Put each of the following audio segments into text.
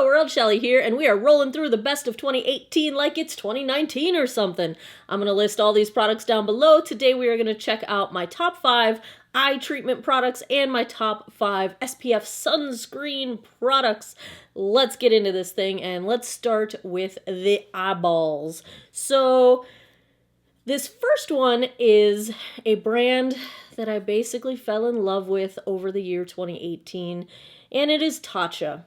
world, Shelly here, and we are rolling through the best of 2018 like it's 2019 or something. I'm going to list all these products down below. Today we are going to check out my top 5 eye treatment products and my top 5 SPF sunscreen products. Let's get into this thing, and let's start with the eyeballs. So this first one is a brand that I basically fell in love with over the year 2018, and it is Tatcha.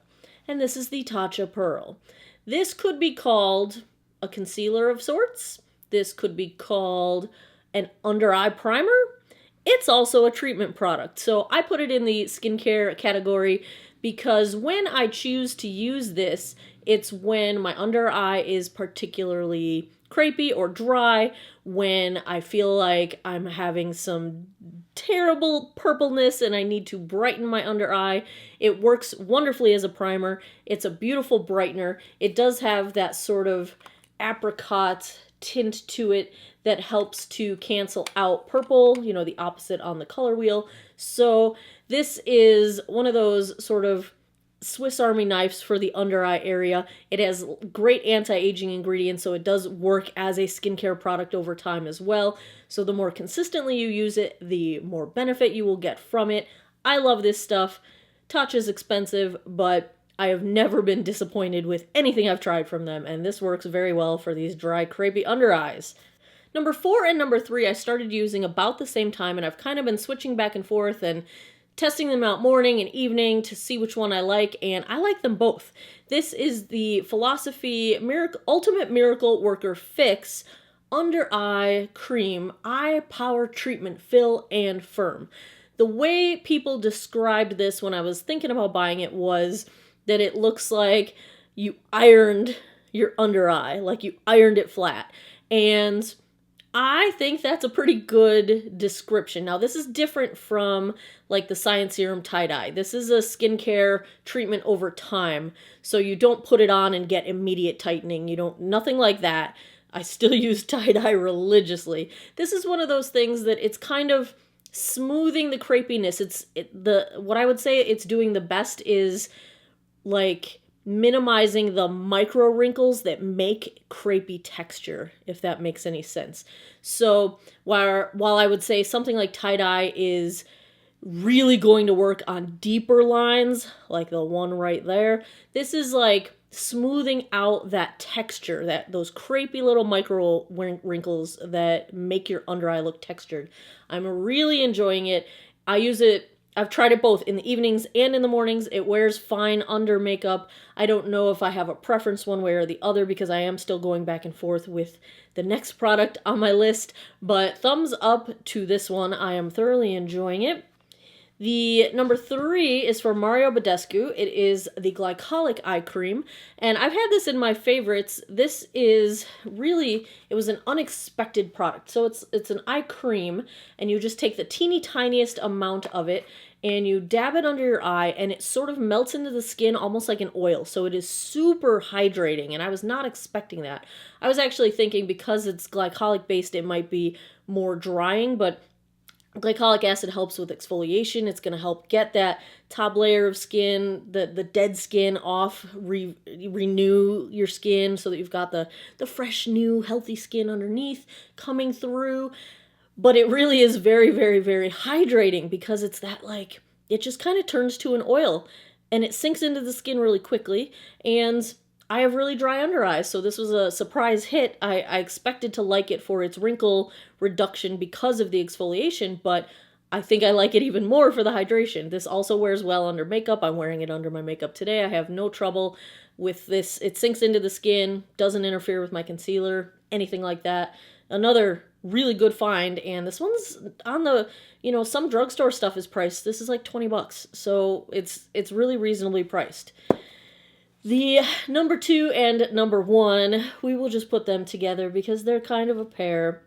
And this is the Tatcha Pearl. This could be called a concealer of sorts. This could be called an under eye primer. It's also a treatment product. So I put it in the skincare category because when I choose to use this, it's when my under eye is particularly crepey or dry, when I feel like I'm having some terrible purpleness and I need to brighten my under eye. It works wonderfully as a primer. It's a beautiful brightener. It does have that sort of apricot tint to it that helps to cancel out purple, you know, the opposite on the color wheel. So this is one of those sort of Swiss Army knives for the under eye area. It has great anti-aging ingredients, so it does work as a skincare product over time as well. So the more consistently you use it, the more benefit you will get from it. I love this stuff. Tatcha is expensive, but I have never been disappointed with anything I've tried from them, and this works very well for these dry, crepey under eyes. Number 4 and number 3 I started using about the same time, and I've kind of been switching back and forth and testing them out morning and evening to see which one I like, and I like them both. This is the Philosophy Ultimate Miracle Worker Fix Under Eye Cream Eye Power Treatment Fill and Firm. The way people described this when I was thinking about buying it was that it looks like you ironed your under eye, like you ironed it flat. And I think that's a pretty good description. Now, this is different from like the Science Serum tie-dye. This is a skincare treatment over time, so you don't put it on and get immediate tightening. Nothing like that. I still use tie-dye religiously. This is one of those things that it's kind of smoothing the crepiness. What I would say it's doing the best is like minimizing the micro wrinkles that make crepey texture, if that makes any sense. So while I would say something like tie-dye is really going to work on deeper lines, like the one right there, this is like smoothing out that texture, those crepey little micro wrinkles that make your under eye look textured. I'm really enjoying it. I've tried it both in the evenings and in the mornings. It wears fine under makeup. I don't know if I have a preference one way or the other because I am still going back and forth with the next product on my list. But thumbs up to this one. I am thoroughly enjoying it. The number 3 is for Mario Badescu. It is the Glycolic Eye Cream, and I've had this in my favorites. This is really, it was an unexpected product. So it's an eye cream, and you just take the teeny tiniest amount of it, and you dab it under your eye, and it sort of melts into the skin almost like an oil. So it is super hydrating, and I was not expecting that. I was actually thinking because it's glycolic based, it might be more drying, but glycolic acid helps with exfoliation. It's going to help get that top layer of skin, the dead skin off, renew your skin so that you've got the fresh, new, healthy skin underneath coming through. But it really is very, very, very hydrating because it's that like, it just kind of turns to an oil and it sinks into the skin really quickly. And I have really dry under eyes, so this was a surprise hit. I expected to like it for its wrinkle reduction because of the exfoliation, but I think I like it even more for the hydration. This also wears well under makeup. I'm wearing it under my makeup today. I have no trouble with this. It sinks into the skin, doesn't interfere with my concealer, anything like that. Another really good find, and this one's on the, some drugstore stuff is priced. This is like $20, so it's really reasonably priced. The number 2 and number 1, we will just put them together because they're kind of a pair.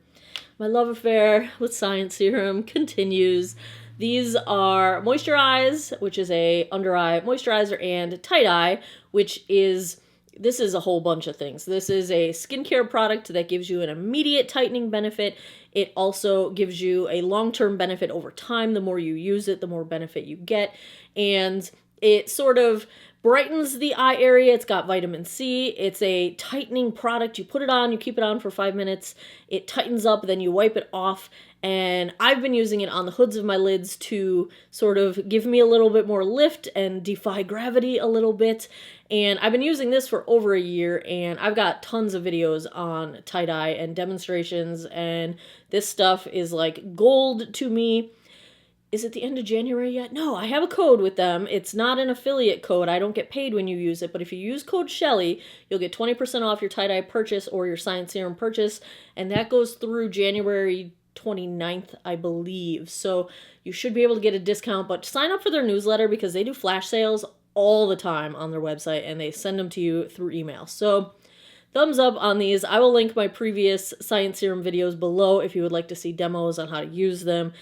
My love affair with Science Serum continues. These are Moisturize, which is a under eye moisturizer, and Tight Eye, this is a whole bunch of things. This is a skincare product that gives you an immediate tightening benefit. It also gives you a long-term benefit over time. The more you use it, the more benefit you get. And It sort of brightens the eye area. It's got vitamin C. It's a tightening product. You put it on, you keep it on for 5 minutes. It tightens up, then you wipe it off. And I've been using it on the hoods of my lids to sort of give me a little bit more lift and defy gravity a little bit. And I've been using this for over a year, and I've got tons of videos on tie-dye and demonstrations, and this stuff is like gold to me. Is it the end of January yet? No, I have a code with them. It's not an affiliate code. I don't get paid when you use it, but if you use code Shelly, you'll get 20% off your tie-dye purchase or your Science Serum purchase, and that goes through January 29th, I believe. So you should be able to get a discount, but sign up for their newsletter because they do flash sales all the time on their website, and they send them to you through email. So thumbs up on these. I will link my previous Science Serum videos below if you would like to see demos on how to use them.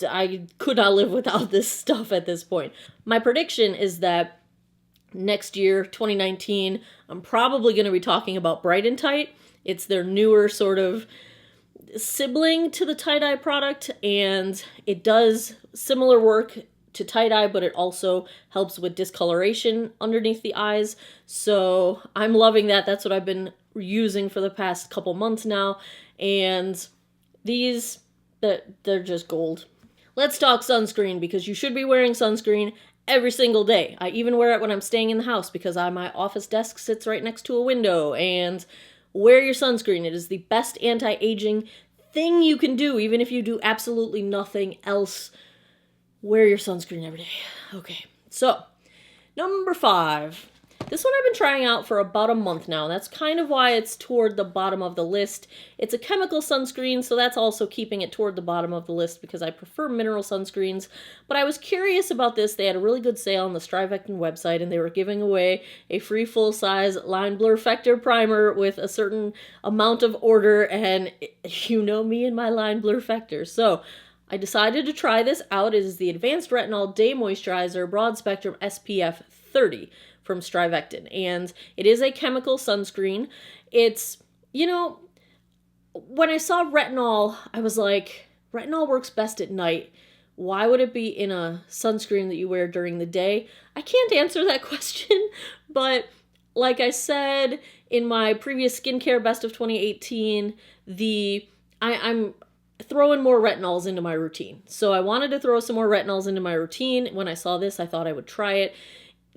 I could not live without this stuff at this point. My prediction is that next year, 2019, I'm probably going to be talking about Bright and Tight. It's their newer sort of sibling to the tie-dye product, and it does similar work to tie-dye, but it also helps with discoloration underneath the eyes. So I'm loving that. That's what I've been using for the past couple months now, and these... they're just gold. Let's talk sunscreen, because you should be wearing sunscreen every single day. I even wear it when I'm staying in the house because my office desk sits right next to a window. And wear your sunscreen. It is the best anti-aging thing you can do, even if you do absolutely nothing else. Wear your sunscreen every day. Okay, so number 5. This one I've been trying out for about a month now. That's kind of why it's toward the bottom of the list. It's a chemical sunscreen, so that's also keeping it toward the bottom of the list because I prefer mineral sunscreens. But I was curious about this. They had a really good sale on the Strivectin website, and they were giving away a free full-size line blur Factor primer with a certain amount of order, and you know me and my line blur Factor. So I decided to try this out. It is the Advanced Retinol Day Moisturizer Broad Spectrum SPF 30. From Strivectin, and it is a chemical sunscreen. It's, when I saw retinol, I was like, retinol works best at night. Why would it be in a sunscreen that you wear during the day? I can't answer that question, but like I said in my previous skincare best of 2018, I'm throwing more retinols into my routine. So I wanted to throw some more retinols into my routine. When I saw this, I thought I would try it.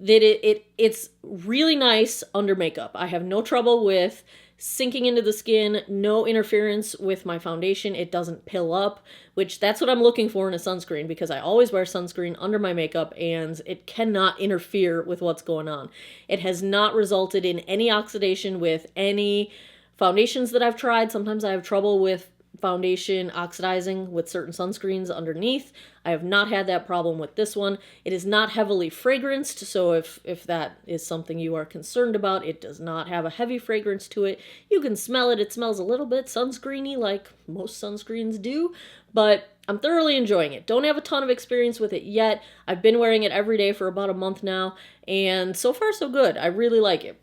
It's really nice under makeup. I have no trouble with sinking into the skin, no interference with my foundation. It doesn't pill up, which that's what I'm looking for in a sunscreen, because I always wear sunscreen under my makeup and it cannot interfere with what's going on. It has not resulted in any oxidation with any foundations that I've tried. Sometimes I have trouble with foundation oxidizing with certain sunscreens underneath. I have not had that problem with this one. It is not heavily fragranced, so if that is something you are concerned about, it does not have a heavy fragrance to it. You can smell it. It smells a little bit sunscreeny like most sunscreens do, but I'm thoroughly enjoying it. Don't have a ton of experience with it yet. I've been wearing it every day for about a month now, and so far so good. I really like it.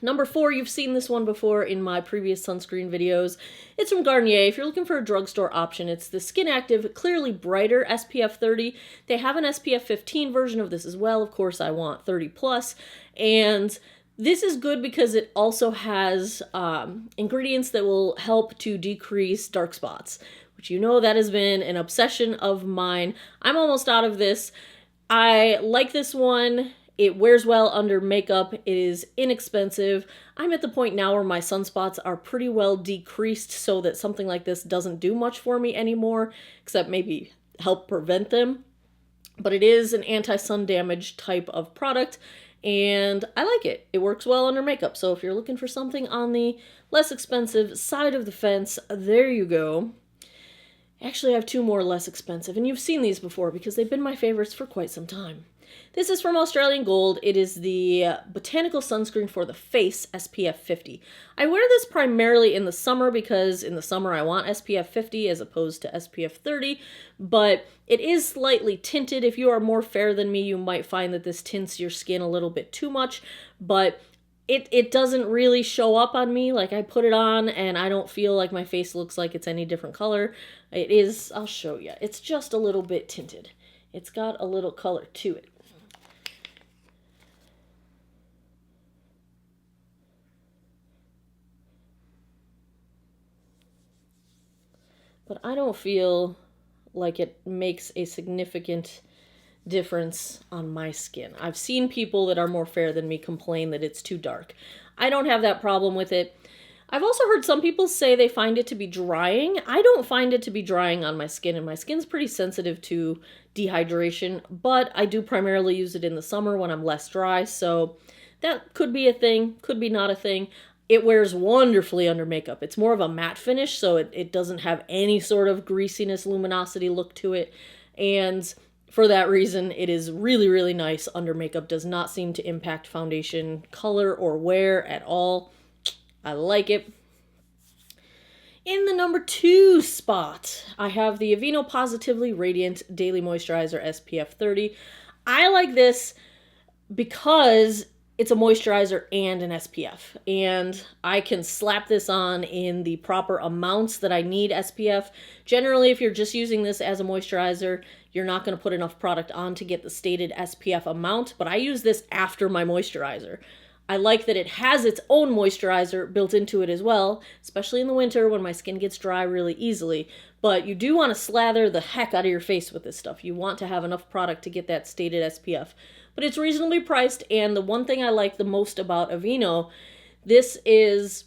Number 4, you've seen this one before in my previous sunscreen videos. It's from Garnier. If you're looking for a drugstore option, it's the Skin Active Clearly Brighter SPF 30. They have an SPF 15 version of this as well. Of course, I want 30 plus. And this is good because it also has ingredients that will help to decrease dark spots, which that has been an obsession of mine. I'm almost out of this. I like this one. It wears well under makeup. It is inexpensive. I'm at the point now where my sunspots are pretty well decreased so that something like this doesn't do much for me anymore, except maybe help prevent them. But it is an anti-sun damage type of product, and I like it. It works well under makeup. So if you're looking for something on the less expensive side of the fence, there you go. Actually, I have 2 more less expensive, and you've seen these before because they've been my favorites for quite some time. This is from Australian Gold. It is the Botanical Sunscreen for the Face SPF 50. I wear this primarily in the summer because in the summer I want SPF 50 as opposed to SPF 30, but it is slightly tinted. If you are more fair than me, you might find that this tints your skin a little bit too much, but it doesn't really show up on me. Like, I put it on and I don't feel like my face looks like it's any different color. It is, I'll show you. It's just a little bit tinted. It's got a little color to it. But I don't feel like it makes a significant difference on my skin. I've seen people that are more fair than me complain that it's too dark. I don't have that problem with it. I've also heard some people say they find it to be drying. I don't find it to be drying on my skin, and my skin's pretty sensitive to dehydration, but I do primarily use it in the summer when I'm less dry, so that could be a thing, could be not a thing. It wears wonderfully under makeup. It's more of a matte finish, so it doesn't have any sort of greasiness, luminosity look to it, and for that reason, it is really, really nice under makeup. Does not seem to impact foundation color or wear at all. I like it. In the number 2 spot, I have the Aveeno Positively Radiant Daily Moisturizer SPF 30. I like this because it's a moisturizer and an SPF, and I can slap this on in the proper amounts that I need SPF. Generally, if you're just using this as a moisturizer, you're not going to put enough product on to get the stated SPF amount, but I use this after my moisturizer. I like that it has its own moisturizer built into it as well, especially in the winter when my skin gets dry really easily. But you do want to slather the heck out of your face with this stuff. You want to have enough product to get that stated SPF. But it's reasonably priced, and the one thing I like the most about Aveeno, this is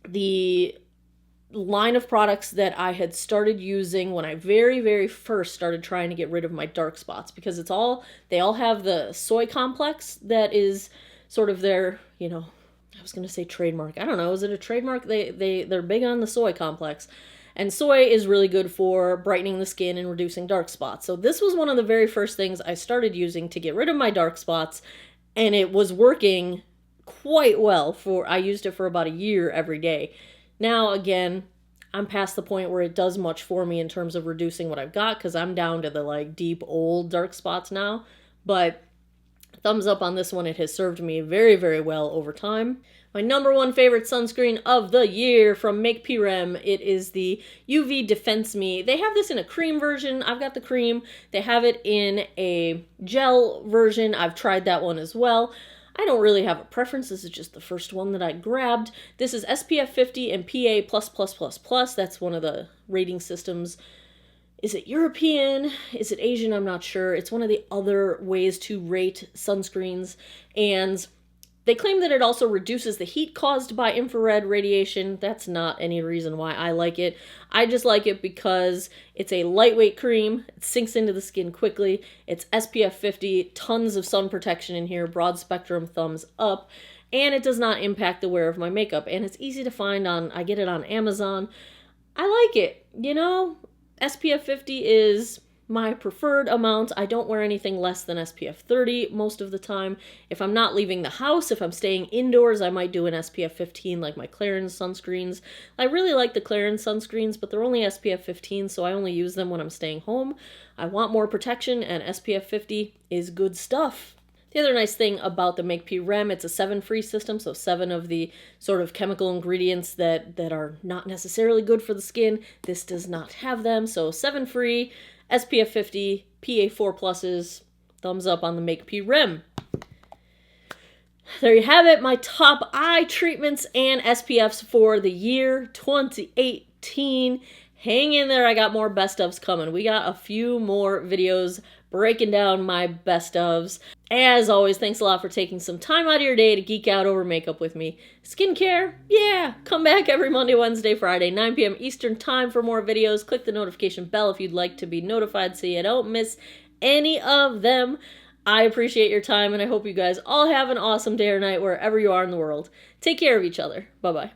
the line of products that I had started using when I very, very first started trying to get rid of my dark spots, because they all have the soy complex that is sort of their, I was going to say trademark. I don't know, is it a trademark? They're big on the soy complex. And soy is really good for brightening the skin and reducing dark spots. So this was one of the very first things I started using to get rid of my dark spots, and it was working quite well. I used it for about a year every day. Now, again, I'm past the point where it does much for me in terms of reducing what I've got, because I'm down to the deep old dark spots now. But thumbs up on this one. It has served me very, very well over time. My number 1 favorite sunscreen of the year from Make P-Rem, it is the UV Defense Me. They have this in a cream version. I've got the cream. They have it in a gel version. I've tried that one as well. I don't really have a preference. This is just the first one that I grabbed. This is SPF 50 and PA+++++. That's one of the rating systems. Is it European? Is it Asian? I'm not sure. It's one of the other ways to rate sunscreens. And they claim that it also reduces the heat caused by infrared radiation. That's not any reason why I like it. I just like it because it's a lightweight cream. It sinks into the skin quickly. It's SPF 50, tons of sun protection in here, broad spectrum, thumbs up. And it does not impact the wear of my makeup. And it's easy to find I get it on Amazon. I like it, SPF 50 is my preferred amount. I don't wear anything less than SPF 30 most of the time. If I'm not leaving the house, if I'm staying indoors, I might do an SPF 15 like my Clarins sunscreens. I really like the Clarins sunscreens, but they're only SPF 15, so I only use them when I'm staying home. I want more protection, and SPF 50 is good stuff. The other nice thing about the Make P-Rem, it's a 7-free system, so 7 of the sort of chemical ingredients that are not necessarily good for the skin. This does not have them, so 7 free, SPF 50, PA4 pluses, thumbs up on the Make P-Rem. There you have it, my top eye treatments and SPFs for the year 2018. Hang in there, I got more best ofs coming. We got a few more videos breaking down my best ofs. As always, thanks a lot for taking some time out of your day to geek out over makeup with me. Skincare? Yeah! Come back every Monday, Wednesday, Friday, 9 p.m. Eastern Time for more videos. Click the notification bell if you'd like to be notified so you don't miss any of them. I appreciate your time, and I hope you guys all have an awesome day or night wherever you are in the world. Take care of each other. Bye-bye.